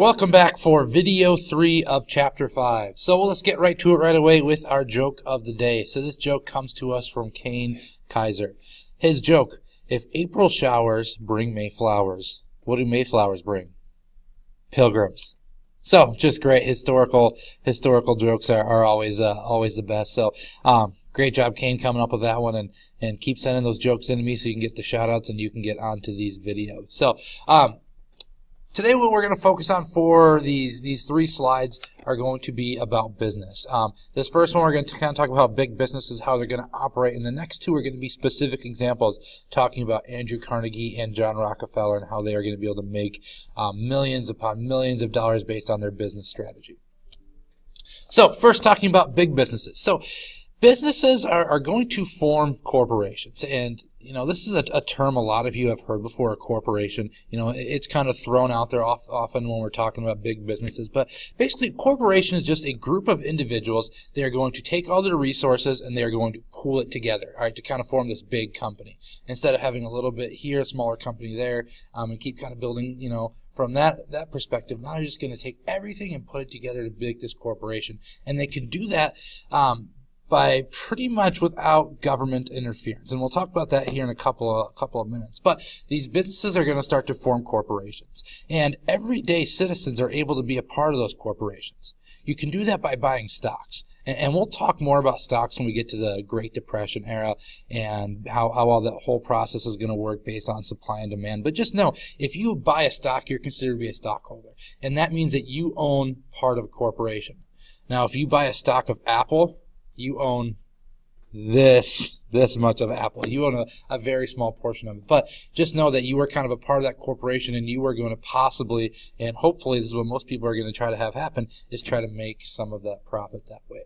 Welcome back for video 3 of chapter 5. So let's get right to it right away with our joke of the day. So this joke comes to us from Kane Kaiser. His joke: if April showers bring May flowers, what do Mayflowers bring? Pilgrims. So just great historical jokes are always the best. So great job, Kane, coming up with that one, and keep sending those jokes in to me so you can get the shout outs and you can get onto these videos. So today what we're going to focus on for these 3 slides are going to be about business. This first one we're going to kind of talk about how big businesses, how they're going to operate, and the next 2 are going to be specific examples talking about Andrew Carnegie and John Rockefeller and how they are going to be able to make millions upon millions of dollars based on their business strategy. So first, talking about big businesses. So businesses are going to form corporations, and this is a term a lot of you have heard before, a corporation. It's kind of thrown out there often when we're talking about big businesses. But basically, a corporation is just a group of individuals. They are going to take all their resources and they are going to pool it together, all right, to kind of form this big company. Instead of having a little bit here, a smaller company there, and keep kind of building, from that perspective. Now you're just going to take everything and put it together to make this corporation. And they can do that by pretty much without government interference. And we'll talk about that here in a couple of minutes. But these businesses are going to start to form corporations. And everyday citizens are able to be a part of those corporations. You can do that by buying stocks. And we'll talk more about stocks when we get to the Great Depression era and how all that whole process is going to work based on supply and demand. But just know, if you buy a stock, you're considered to be a stockholder. And that means that you own part of a corporation. Now, if you buy a stock of Apple, you own this much of Apple. You own a very small portion of it. But just know that you are kind of a part of that corporation, and you are going to possibly, and hopefully this is what most people are going to try to have happen, is try to make some of that profit that way.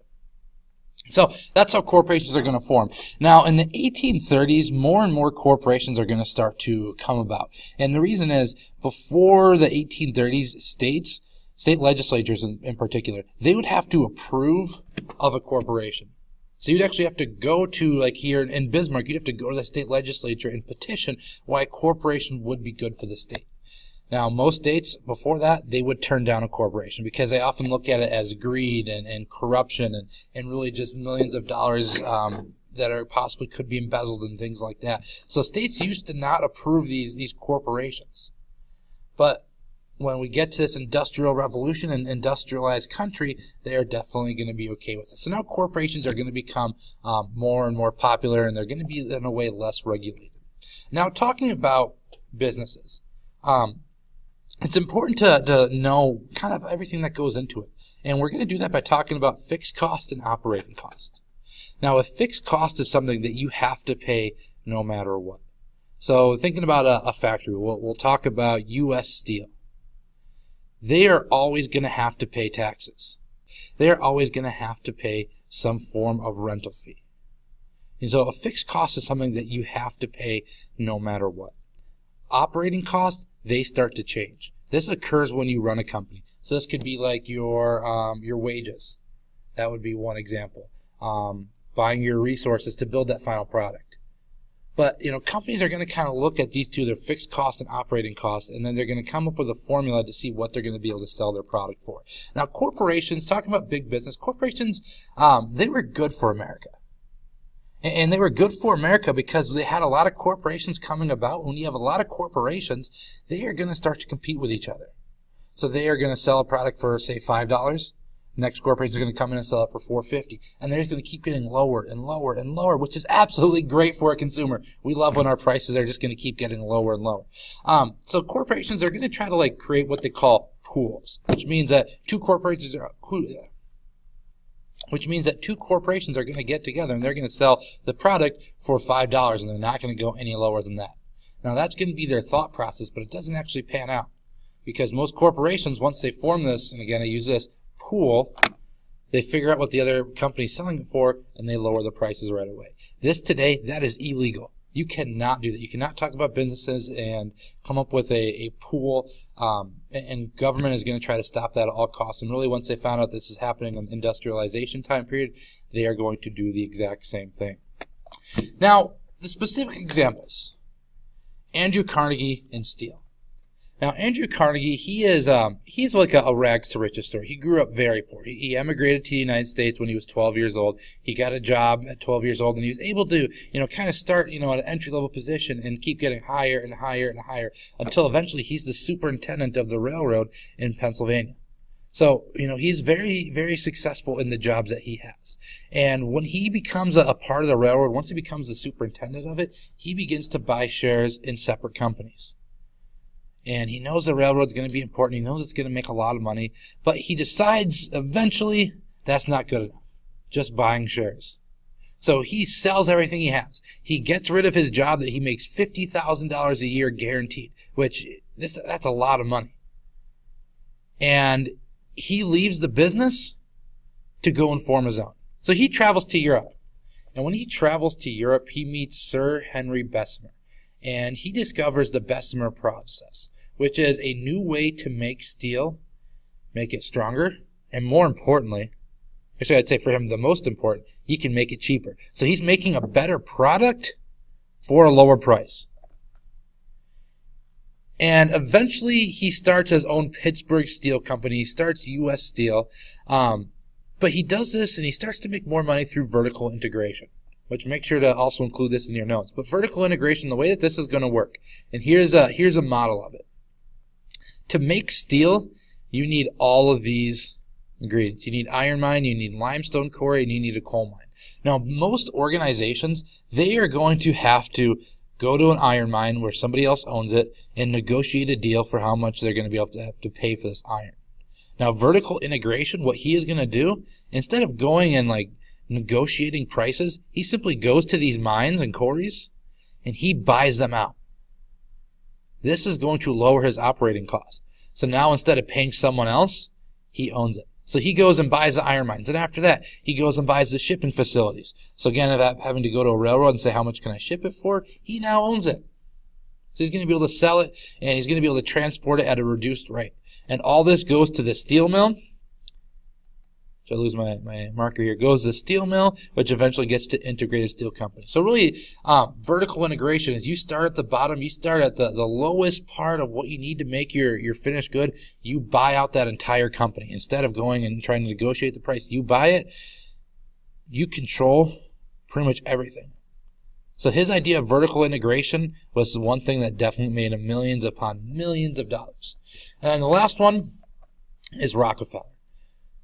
So that's how corporations are going to form. Now, in the 1830s, more and more corporations are going to start to come about. And the reason is, before the 1830s, state legislatures in particular, they would have to approve of a corporation. So you'd actually have to go to, like here in Bismarck, you'd have to go to the state legislature and petition why a corporation would be good for the state. Now, most states, before that, they would turn down a corporation because they often look at it as greed and corruption and really just millions of dollars that are possibly could be embezzled and things like that. So states used to not approve these corporations. But when we get to this industrial revolution and industrialized country, they are definitely going to be okay with it. So now corporations are going to become more and more popular, and they're going to be, in a way, less regulated. Now, talking about businesses, it's important to know kind of everything that goes into it. And we're going to do that by talking about fixed cost and operating cost. Now, a fixed cost is something that you have to pay no matter what. So thinking about a factory, we'll talk about U.S. Steel. They are always going to have to pay taxes. They are always going to have to pay some form of rental fee. And so a fixed cost is something that you have to pay no matter what. Operating costs, they start to change. This occurs when you run a company. So this could be like your wages. That would be one example. Buying your resources to build that final product. But, companies are going to kind of look at these two, their fixed cost and operating costs, and then they're going to come up with a formula to see what they're going to be able to sell their product for. Now, corporations, talking about big business, corporations, they were good for America. And they were good for America because they had a lot of corporations coming about. When you have a lot of corporations, they are going to start to compete with each other. So they are going to sell a product for, say, $5. Next corporation is going to come in and sell it for $4.50, and they're just going to keep getting lower and lower and lower, which is absolutely great for a consumer. We love when our prices are just going to keep getting lower and lower. So corporations are going to try to create what they call pools, which means that two corporations are going to get together and they're going to sell the product for $5, and they're not going to go any lower than that. Now that's going to be their thought process, but it doesn't actually pan out because most corporations, once they form this, and again I use this pool, they figure out what the other company is selling it for, and they lower the prices right away. This today, that is illegal. You cannot do that. You cannot talk about businesses and come up with a pool, and government is going to try to stop that at all costs. And really, once they found out this is happening in the industrialization time period, they are going to do the exact same thing. Now, the specific examples: Andrew Carnegie and Steel. Now, Andrew Carnegie, he's like a rags to riches story. He grew up very poor. He emigrated to the United States when he was 12 years old. He got a job at 12 years old, and he was able to, kind of start, at an entry-level position and keep getting higher and higher and higher until eventually he's the superintendent of the railroad in Pennsylvania. So, he's very, very successful in the jobs that he has. And when he becomes a part of the railroad, once he becomes the superintendent of it, he begins to buy shares in separate companies. And he knows the railroad's going to be important. He knows it's going to make a lot of money. But he decides eventually that's not good enough, just buying shares. So he sells everything he has. He gets rid of his job that he makes $50,000 a year guaranteed, which that's a lot of money. And he leaves the business to go and form his own. So he travels to Europe. And when he travels to Europe, he meets Sir Henry Bessemer. And he discovers the Bessemer process, which is a new way to make steel, make it stronger, and more importantly, actually I'd say for him the most important, he can make it cheaper. So he's making a better product for a lower price. And eventually he starts his own Pittsburgh Steel Company. He starts U.S. Steel. But he does this and he starts to make more money through vertical integration, which make sure to also include this in your notes. But vertical integration, the way that this is going to work, and here's a model of it. To make steel, you need all of these ingredients. You need iron mine, you need limestone quarry, and you need a coal mine. Now, most organizations, they are going to have to go to an iron mine where somebody else owns it and negotiate a deal for how much they're going to be able to have to pay for this iron. Now, vertical integration, what he is going to do, instead of going and negotiating prices, he simply goes to these mines and quarries and he buys them out. This is going to lower his operating cost. So now instead of paying someone else, he owns it. So he goes and buys the iron mines. And after that, he goes and buys the shipping facilities. So again, of having to go to a railroad and say, how much can I ship it for? He now owns it. So he's going to be able to sell it, and he's going to be able to transport it at a reduced rate. And all this goes to the steel mill. So I lose my marker here. Goes to the steel mill, which eventually gets to Integrated Steel Company. So really, vertical integration is you start at the bottom, you start at the lowest part of what you need to make your finished good. You buy out that entire company. Instead of going and trying to negotiate the price, you buy it. You control pretty much everything. So his idea of vertical integration was the one thing that definitely made him millions upon millions of dollars. And the last one is Rockefeller.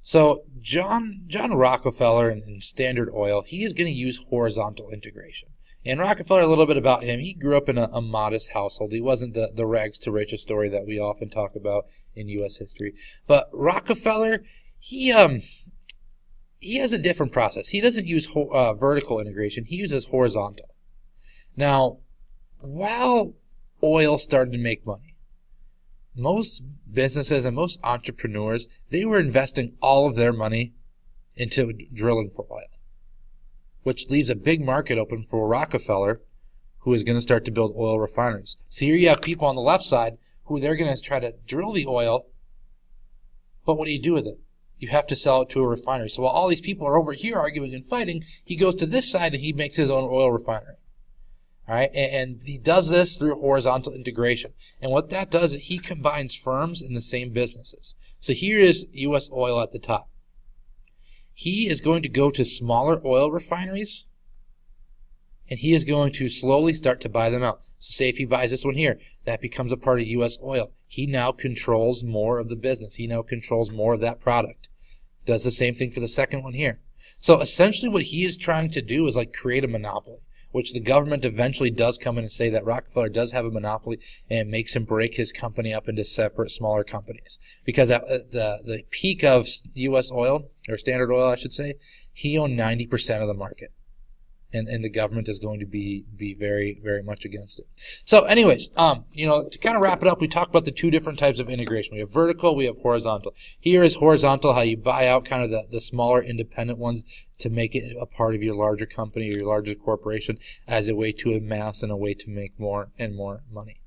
So John Rockefeller in Standard Oil, he is going to use horizontal integration. And Rockefeller, a little bit about him, he grew up in a modest household. He wasn't the rags to riches story that we often talk about in U.S. history. But Rockefeller, he has a different process. He doesn't use vertical integration. He uses horizontal. Now, while oil started to make money, most businesses and most entrepreneurs, they were investing all of their money into drilling for oil, which leaves a big market open for Rockefeller, who is going to start to build oil refineries. So here you have people on the left side who they're going to try to drill the oil, but what do you do with it? You have to sell it to a refinery. So while all these people are over here arguing and fighting, he goes to this side and he makes his own oil refinery. All right, and he does this through horizontal integration. And what that does is he combines firms in the same businesses. So here is U.S. Oil at the top. He is going to go to smaller oil refineries, and he is going to slowly start to buy them out. So say if he buys this one here, that becomes a part of U.S. Oil. He now controls more of the business. He now controls more of that product. Does the same thing for the second one here. So essentially what he is trying to do is create a monopoly, which the government eventually does come in and say that Rockefeller does have a monopoly, and it makes him break his company up into separate, smaller companies. Because at the peak of U.S. Oil, or Standard Oil, I should say, he owned 90% of the market. And the government is going to be very, very much against it. So anyways, to kind of wrap it up, we talked about the two different types of integration. We have vertical, we have horizontal. Here is horizontal, how you buy out kind of the smaller independent ones to make it a part of your larger company or your larger corporation as a way to amass and a way to make more and more money.